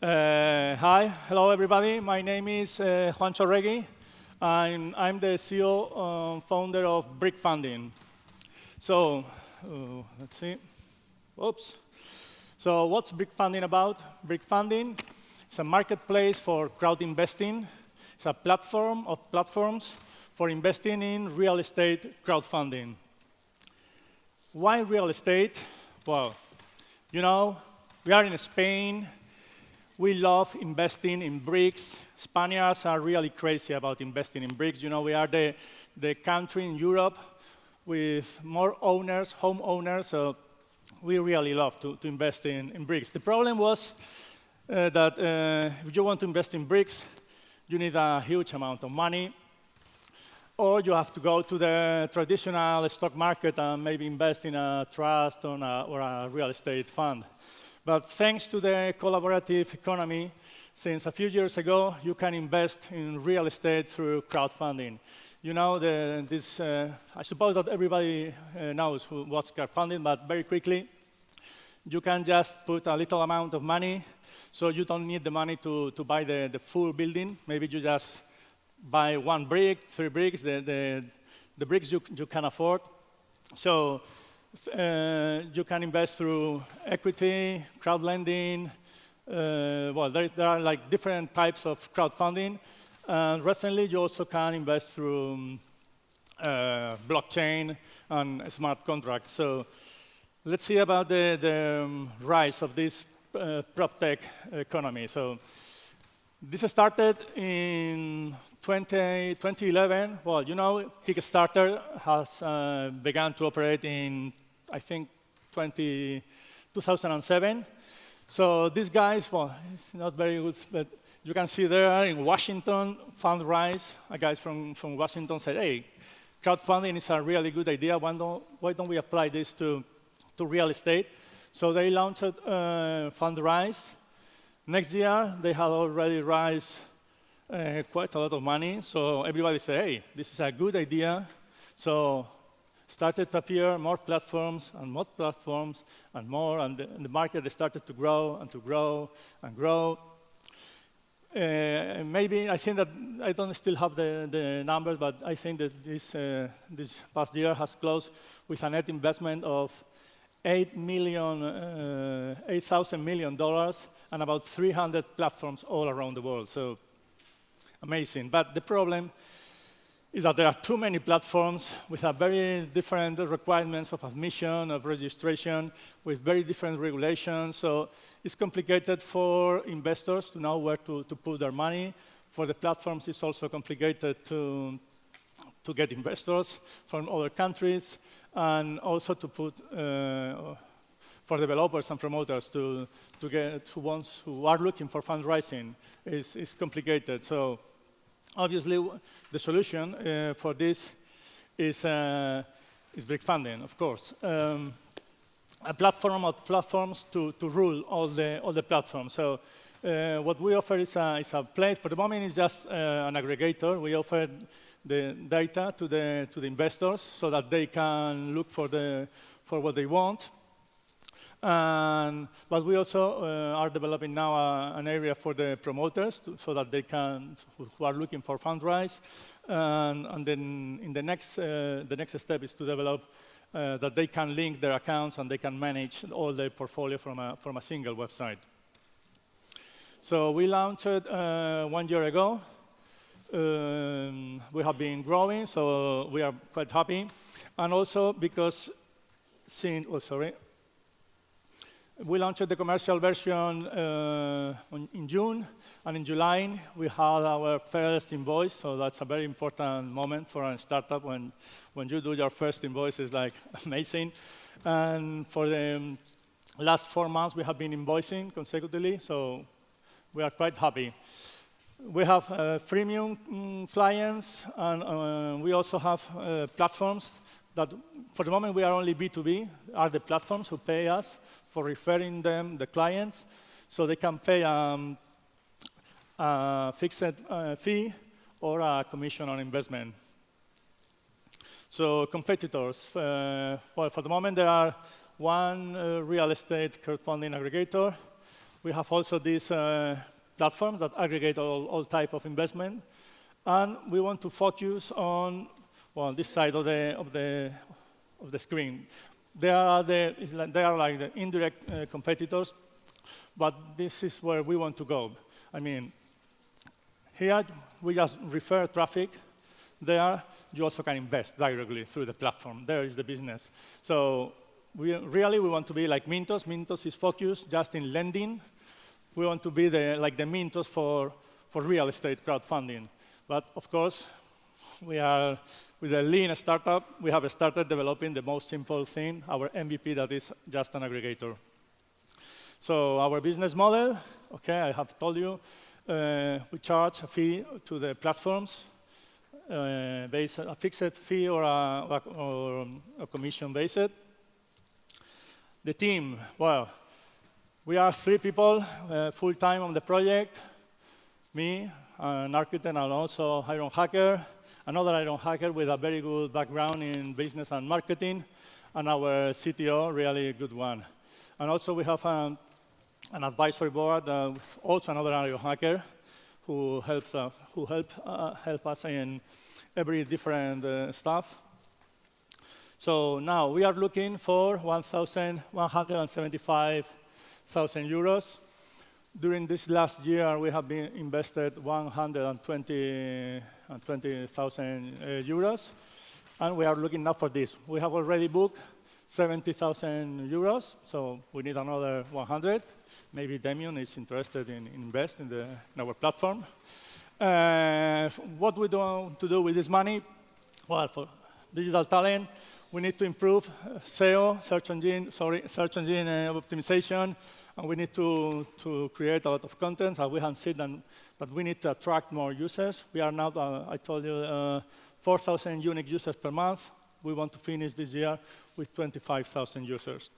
Hi, hello everybody. My name is Juancho Arregui. I'm the CEO founder of Brick Funding. So, let's see. Oops. So what's Brick Funding about? Brick Funding is a marketplace for crowd investing. It's a platform of platforms for investing in real estate crowdfunding. Why real estate? Well, you know, we are in Spain. We love investing in bricks. Spaniards are really crazy about investing in bricks. You know, we are the country in Europe with more owners, homeowners, so we really love to invest in bricks. The problem was that if you want to invest in bricks, you need a huge amount of money, or you have to go to the traditional stock market and maybe invest in a trust or a real estate fund. But thanks to the collaborative economy, since a few years ago, you can invest in real estate through crowdfunding. You know, I suppose that everybody knows what's crowdfunding, but very quickly, you can just put a little amount of money, so you don't need the money to buy the full building. Maybe you just buy one brick, 3 bricks, the bricks you can afford. So you can invest through equity, crowd lending. Well, there are like different types of crowdfunding. And recently, you also can invest through blockchain and smart contracts. So let's see about the rise of this prop tech economy. So this started in 2011. Well, you know, Kickstarter has begun to operate in, I think, 2007. So these guys, well, it's not very good, but you can see there in Washington, Fundrise, a guy from Washington said, hey, crowdfunding is a really good idea. Why don't we apply this to real estate? So they launched Fundrise. Next year, they had already raised quite a lot of money. So everybody said, hey, this is a good idea. So started to appear more platforms and more, and the market started to grow and to grow and grow. Maybe, I think that, I don't still have the numbers, but I think that this past year has closed with a net investment of $8,000 million and about 300 platforms all around the world. So amazing. But the problem is that there are too many platforms with a very different requirements of admission, of registration, with very different regulations. So it's complicated for investors to know where to put their money. For the platforms, it's also complicated to get investors from other countries, and also to put for developers and promoters to get ones who are looking for fundraising is complicated. So obviously, the solution for this is Brick Funding, of course. A platform of platforms to rule all the platforms. So what we offer is a place. For the moment, it's just an aggregator. We offer the data to the investors so that they can look for what they want. But we also are developing now an area for the promoters so that they can, who are looking for fundraise. And then in the next step is to develop that they can link their accounts and they can manage all their portfolio from a single website. So we launched it 1 year ago. We have been growing, so we are quite happy. And also because we launched the commercial version in June, and in July, we had our first invoice, so that's a very important moment for a startup. When you do your first invoice, it's like amazing. And for the last 4 months, we have been invoicing consecutively, so we are quite happy. We have freemium clients, and we also have platforms that, for the moment, we are only B2B, are the platforms who pay us for referring them, the clients, so they can pay a fixed fee or a commission on investment. So competitors, well, for the moment, there are one real estate crowdfunding aggregator. We have also these platforms that aggregate all type of investment. And we want to focus on, well, this side of the screen. They are like the indirect competitors, but this is where we want to go. I mean, here we just refer traffic. There, you also can invest directly through the platform. There is the business. So we want to be like Mintos. Mintos is focused just in lending. We want to be like the Mintos for real estate crowdfunding. But of course, we are with a lean startup. We have started developing the most simple thing, our MVP, that is just an aggregator. So our business model, okay, I have told you, we charge a fee to the platforms, based a fixed fee or a commission based. The team, well, we are 3 people full-time on the project. Me, an architect, and also Ironhacker, another Ironhacker with a very good background in business and marketing, and our CTO, really a good one. And also we have an advisory board with also another Ironhacker who help us in every different stuff. So now we are looking for 1,175,000 euros. During this last year, we have been invested 120,000 euros, and we are looking now for this. We have already booked 70,000 euros, so we need another 100. Maybe Damien is interested in invest in our platform. What we want to do with this money? Well, for digital talent, we need to improve SEO, search engine optimization, and we need to create a lot of content. So we have seen that we need to attract more users. We are now, I told you, 4,000 unique users per month. We want to finish this year with 25,000 users.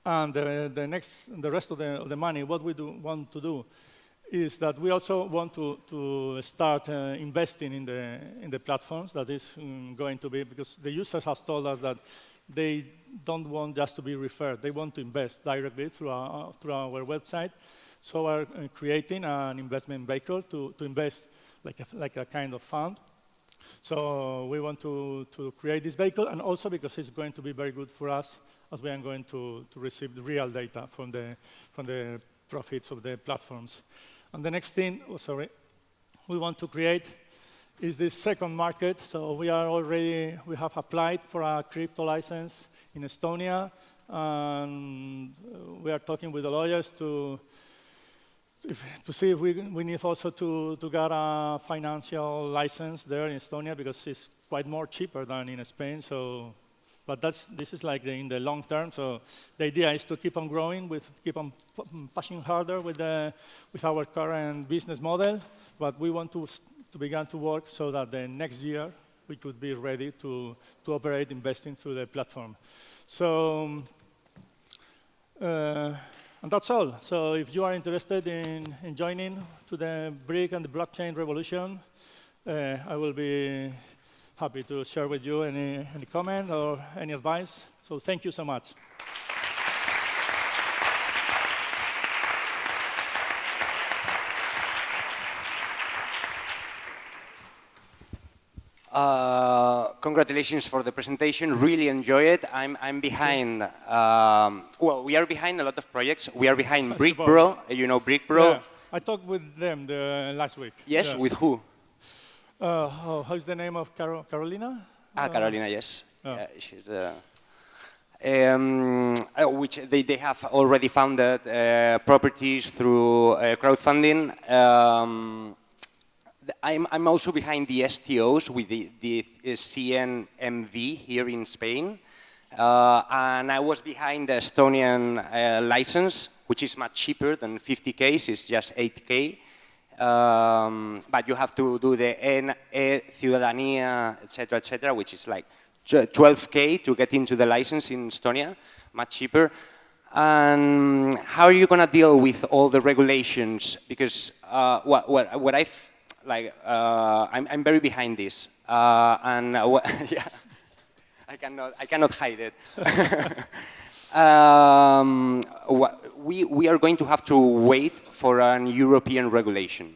And the rest of the money, what we want to do is that we also want to start investing in the platforms. That is going to be, because the users have told us that they don't want just to be referred. They want to invest directly through our website. So we're creating an investment vehicle to invest like a kind of fund. So we want to create this vehicle, and also because it's going to be very good for us, as we are going to receive the real data from the profits of the platforms. And the next thing, we want to create is this second market. So we have applied for a crypto license in Estonia, and we are talking with the lawyers to see if we need also to get a financial license there in Estonia, because it's quite more cheaper than in Spain. So, but this is like in the long term. So the idea is to keep on growing, keep on pushing harder with our current business model. But we want to begin to work so that the next year we could be ready to operate investing through the platform. So, and that's all. So if you are interested in joining to the brick and the blockchain revolution, I will be happy to share with you any comment or any advice. So thank you so much. Congratulations for the presentation. Really enjoy it. I'm behind. Well, we are behind a lot of projects. We are behind BrickBro. You know BrickBro? Yeah. I talked with them last week. Yes, yeah. With who? How's the name of Carolina? Carolina, yes. She's which they have already founded properties through crowdfunding. I'm also behind the STOs with the CNMV here in Spain. And I was behind the Estonian license, which is much cheaper than 50K, it's just 8K. But you have to do the Ciudadanía, etc., which is like 12K to get into the license in Estonia, much cheaper. And how are you going to deal with all the regulations? Because what I've like, I'm very behind this, and yeah, I cannot hide it. We are going to have to wait for an European regulation.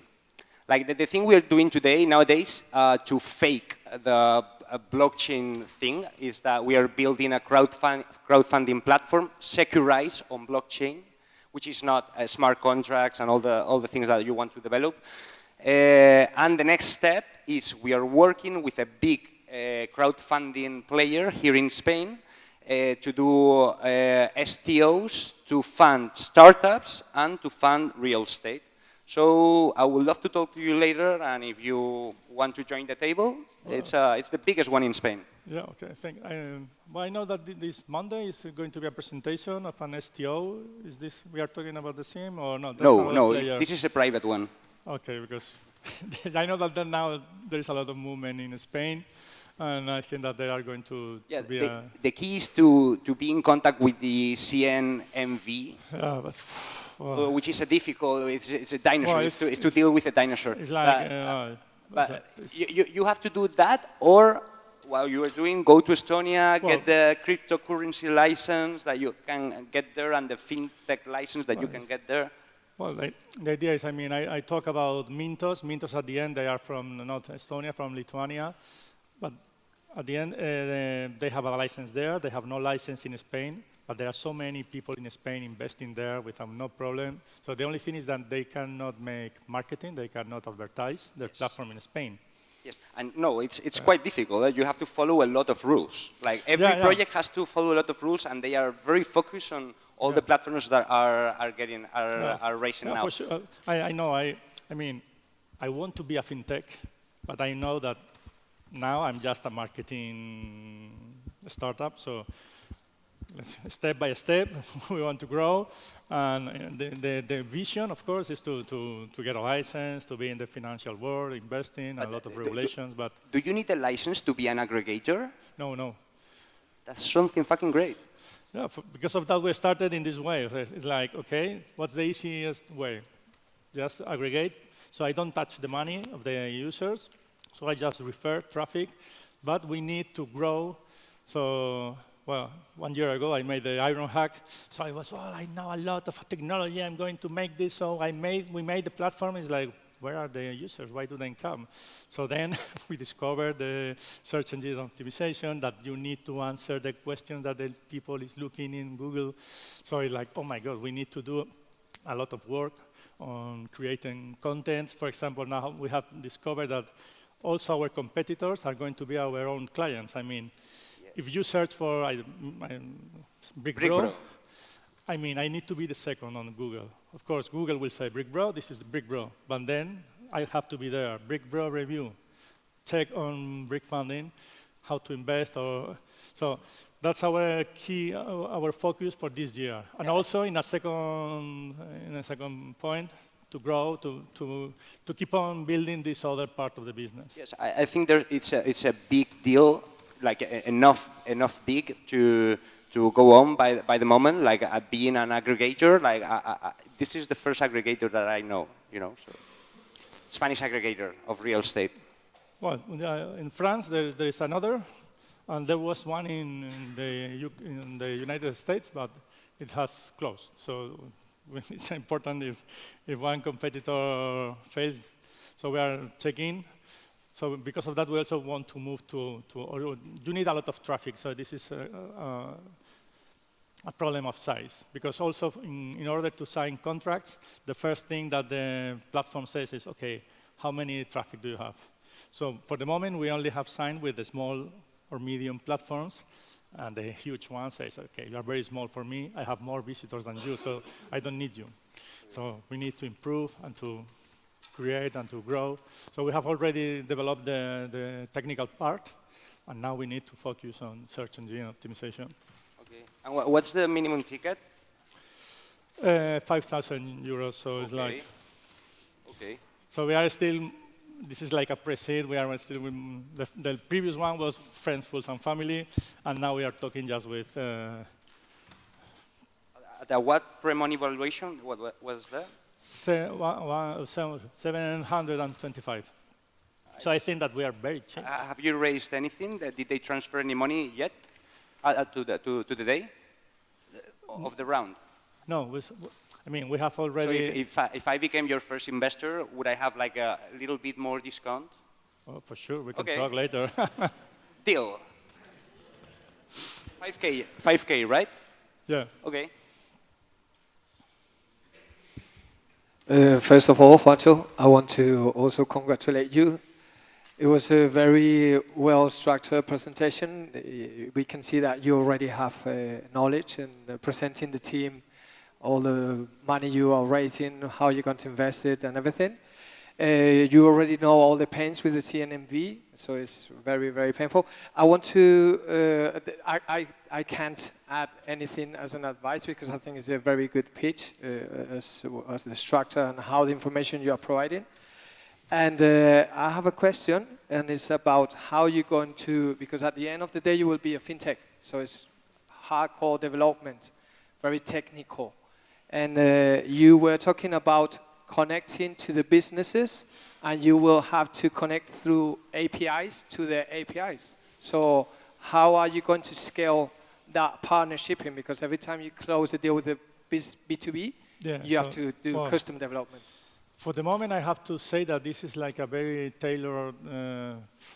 Like the thing we are doing today, nowadays, to fake the blockchain thing is that we are building a crowdfunding platform securized on blockchain, which is not smart contracts and all the things that you want to develop. And the next step is we are working with a big crowdfunding player here in Spain to do STOs to fund startups and to fund real estate. So I would love to talk to you later, and if you want to join the table, it's the biggest one in Spain. Yeah, okay, well, I know that this Monday is going to be a presentation of an STO. Is this, we are talking about the same or not? No, this is a private one. Okay, because I know that now there is a lot of movement in Spain, and I think that they are going to be the key is to be in contact with the CNMV. Yeah, but, which is a difficult, it's a dinosaur, well, it's to deal with a dinosaur. It's like, but you have to do that, or while you are doing, go to Estonia, get the cryptocurrency license that you can get there, and the fintech license that you can get there. Well, the idea is, I mean, I talk about Mintos. Mintos at the end, they are from not Estonia, from Lithuania, but at the end, they have a license there. They have no license in Spain. But there are so many people in Spain investing there without no problem. So the only thing is that they cannot make marketing, they cannot advertise their platform in Spain. Yes, and no, it's quite difficult. You have to follow a lot of rules. Like every project has to follow a lot of rules, and they are very focused on all the platforms that are raising now. For sure. I know. I mean, I want to be a fintech, but I know that now I'm just a marketing startup. So step by step, we want to grow, and the vision, of course, is to get a license, to be in the financial world, investing, a lot of regulations. But do you need a license to be an aggregator? No. That's something fucking great. Yeah, because of that, we started in this way. It's like, okay, what's the easiest way? Just aggregate. So I don't touch the money of the users. So I just refer traffic, but we need to grow. So. Well, 1 year ago, I made the Ironhack. So I was, I know a lot of technology. I'm going to make this. So we made the platform. It's like, where are the users? Why do they come? So then we discovered the search engine optimization, that you need to answer the questions that the people is looking in Google. So it's like, oh my God, we need to do a lot of work on creating content. For example, now we have discovered that also our competitors are going to be our own clients. I mean, if you search for Brick Bro, I mean, I need to be the second on Google. Of course, Google will say, Brick Bro, this is the Brick Bro. But then I have to be there. Brick Bro review. Check on brick funding, how to invest. So that's our key, our focus for this year. And also in a second point, to grow, to keep on building this other part of the business. Yes, I think it's a big deal. Like enough big to go on by the moment, like being an aggregator. Like this is the first aggregator that I know, so Spanish aggregator of real estate. Well, in France there is another, and there was one in the United States, but it has closed. So it's important if one competitor fails. So we are checking. So because of that, we also want to move you need a lot of traffic, so this is a problem of size. Because also, in order to sign contracts, the first thing that the platform says is, okay, how many traffic do you have? So for the moment, we only have signed with the small or medium platforms, and the huge one says, okay, you are very small for me, I have more visitors than you, so I don't need you. So we need to improve and to create and to grow. So we have already developed the technical part, and now we need to focus on search engine optimization. Okay. And what's the minimum ticket? 5,000 euros, so okay. It's like... Okay. So we are still, this is like a pre-seed, we are still, the previous one was friends, fools, and family, and now we are talking just with... At what pre-money valuation, what was that? 725. So I think that we are very cheap. Have you raised anything? Did they transfer any money yet to the day? of the round? No, I mean, we have already... So if I became your first investor, would I have like a little bit more discount? Oh, for sure, we can talk later. Deal. 5K, right? Yeah. Okay. First of all, Juancho, I want to also congratulate you. It was a very well-structured presentation. We can see that you already have knowledge in presenting the team, all the money you are raising, how you're going to invest it and everything. You already know all the pains with the CNMV, so it's very, very painful. I want to, I can't add anything as an advice because I think it's a very good pitch as the structure and how the information you are providing. And I have a question, and it's about how you're going to, because at the end of the day you will be a fintech, so it's hardcore development, very technical. And you were talking about connecting to the businesses, and you will have to connect through APIs to the APIs. So how are you going to scale that partnership in? Because every time you close a deal with a B2B, you have to do custom development. For the moment, I have to say that this is like a very tailored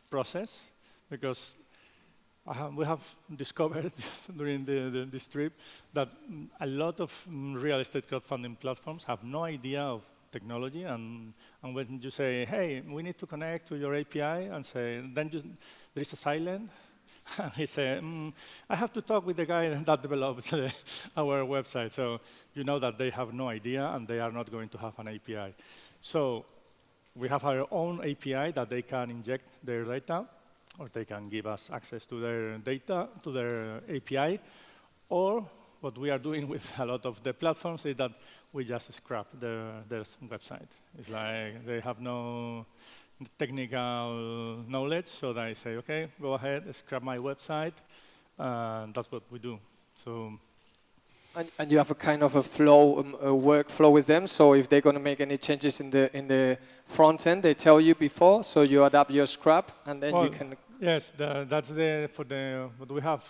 process, because we have discovered during this trip that a lot of real estate crowdfunding platforms have no idea of technology, and when you say, hey, we need to connect to your API, and say, then there is a silent, and he said, I have to talk with the guy that develops our website. So you know that they have no idea, and they are not going to have an API. So we have our own API that they can inject their data, or they can give us access to their data, to their API, or what we are doing with a lot of the platforms is that we just scrap their website. It's like they have no technical knowledge, so they say, okay, go ahead, scrap my website, and that's what we do. So. And you have a kind of a flow, a workflow with them. So if they're going to make any changes in the front end, they tell you before, so you adapt your scrap, and then you can. Yes, that's what we have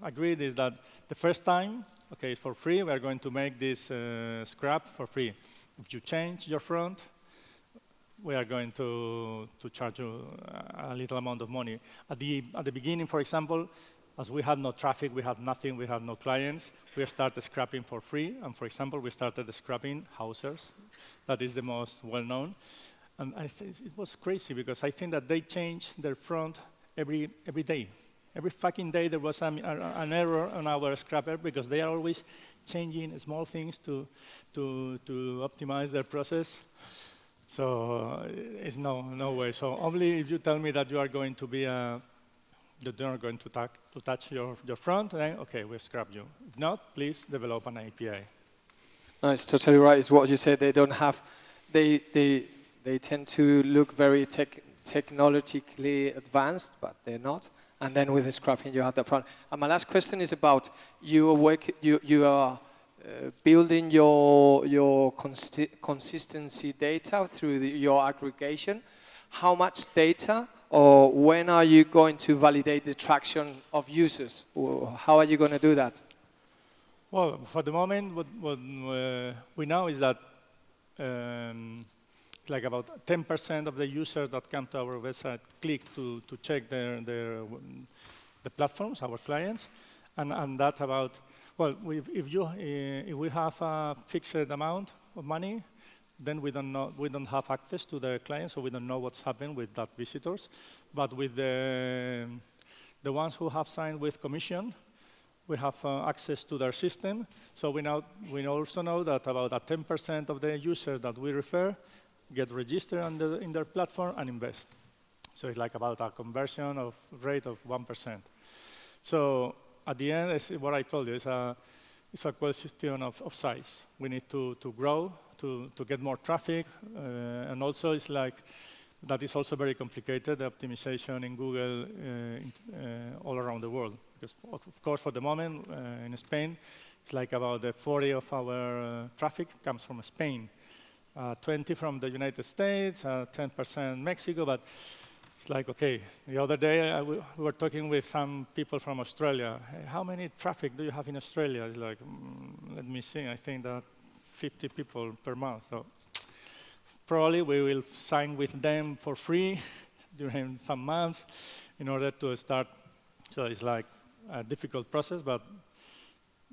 agreed is that the first time, okay, for free, we are going to make this scrap for free. If you change your front, we are going to charge you a little amount of money. At the beginning, for example, as we had no traffic, we had nothing, we had no clients, we started scrapping for free. And for example, we started scrapping houses. That is the most well-known. And I think it was crazy because I think that they change their front every day. Every fucking day there was an error on our scrapper because they are always changing small things to optimize their process. So it's no way. So only if you tell me that you are going to be you're not going to touch your front, then okay, we'll scrap you. If not, please develop an API. No, it's totally right. It's what you said. They don't have, they tend to look very technologically advanced, but they're not. And then with the scrapping, you have the front. And my last question is about you are building your consistency data through your aggregation. How much data, or when are you going to validate the traction of users? Or how are you going to do that? Well, for the moment, what we know is that like about 10% of the users that come to our website click to check the platforms, our clients, and that about, well, if we have a fixed amount of money, then we don't have access to the clients, so we don't know what's happened with that visitors. But with the ones who have signed with commission, we have access to their system. So we also know that about 10% of the users that we refer get registered in their platform and invest. So it's like about a conversion of rate of 1%. So at the end, it's what I told you, it's a question of size. We need to grow, to get more traffic, and also it's like, that is also very complicated, the optimization in Google all around the world. Because of course, for the moment, in Spain, it's like about 40% of our traffic comes from Spain. 20 from the United States, 10% Mexico, but It's like, okay, the other day we were talking with some people from Australia. Hey, how many traffic do you have in Australia? It's like, let me see, I think that 50 people per month. So probably we will sign with them for free during some months in order to start. So it's like a difficult process, but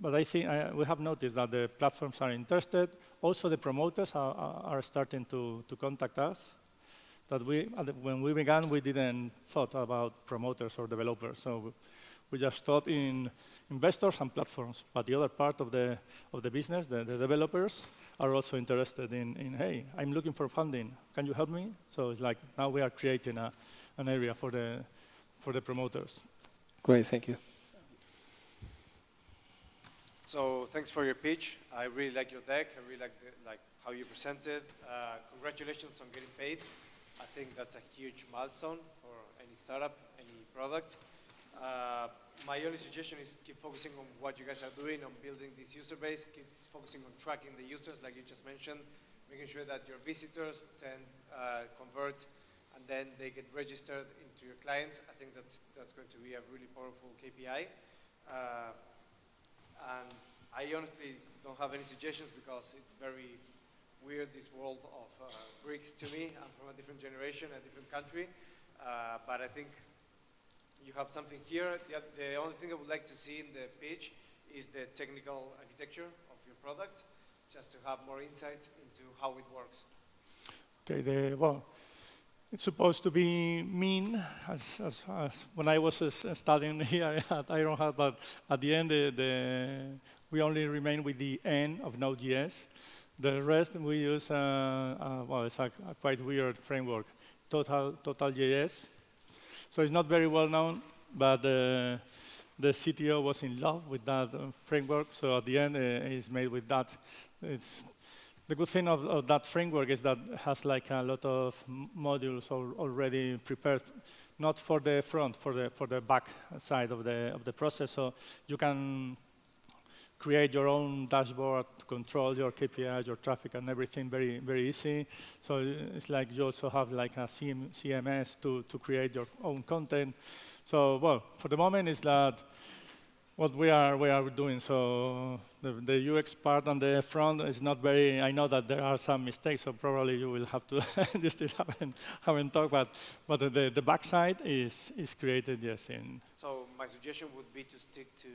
I think we have noticed that the platforms are interested. Also, the promoters are starting to contact us. That when we began, we didn't thought about promoters or developers. So we just thought in investors and platforms. But the other part of the business, the developers, are also interested in, hey, I'm looking for funding. Can you help me? So it's like now we are creating an area for the promoters. Great, thank you. So thanks for your pitch. I really like your deck. I really like how you presented. Congratulations on getting paid. I think that's a huge milestone for any startup, any product. My only suggestion is keep focusing on what you guys are doing, on building this user base, keep focusing on tracking the users like you just mentioned, making sure that your visitors convert and then they get registered into your clients. I think that's going to be a really powerful KPI. And I honestly don't have any suggestions because it's very weird, this world of bricks to me. I'm from a different generation, a different country. But I think you have something here. The only thing I would like to see in the pitch is the technical architecture of your product, just to have more insights into how it works. Okay, well, it's supposed to be mean, as when I was studying here at Ironhack, but at the end, we only remain with the N of Node.js. The rest we use, well, it's a quite weird framework, Total.js. So it's not very well known, but the CTO was in love with that framework. So at the end, it's made with that. The good thing of that framework is that it has like a lot of modules already prepared, not for the front, for the back side of the process. So you can create your own dashboard to control your KPIs, your traffic, and everything very, very easy. So it's like you also have like a CMS to create your own content. So, well, for the moment, it's that what we are doing. So the UX part on the front is not very. I know that there are some mistakes, so probably you will have to. You still haven't talked, but the backside is created, yes. So my suggestion would be to stick to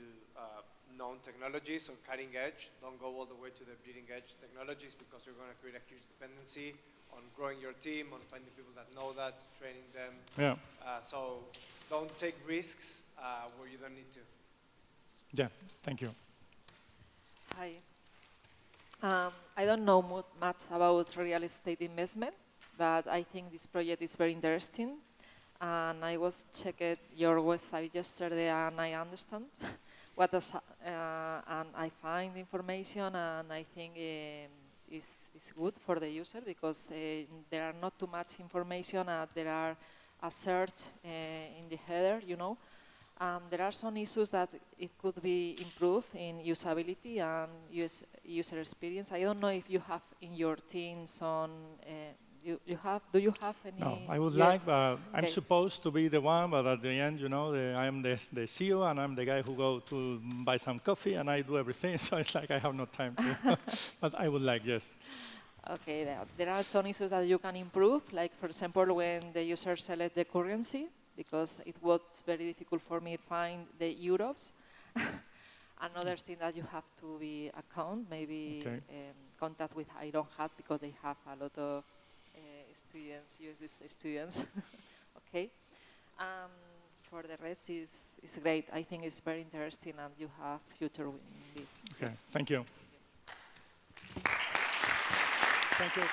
known technologies or cutting edge. Don't go all the way to the bleeding edge technologies because you're going to create a huge dependency on growing your team, on finding people that know that, training them. Yeah. So don't take risks where you don't need to. Yeah, thank you. Hi. I don't know much about real estate investment, but I think this project is very interesting. And I was checking your website yesterday, and I understand what does, and I find information, and I think it's good for the user because there are not too much information. There are a search in the header, you know. There are some issues that it could be improved in usability and user experience. I don't know if you have in your team some. Do you have any? No, I would yes. like, but I'm Okay. supposed to be the one, but at the end, you know, I am the CEO, and I'm the guy who go to buy some coffee, and I do everything, so it's like I have no time to. But I would like, yes. Okay, there are some issues that you can improve, like, for example, when the user select the currency, because it was very difficult for me to find the euros. Another thing that you have to be account, maybe Okay. Contact with Ironhack, because they have a lot of students, USD students. Okay. For the rest, it's great. I think it's very interesting, and you have future in this. Okay, thank you. Thank you.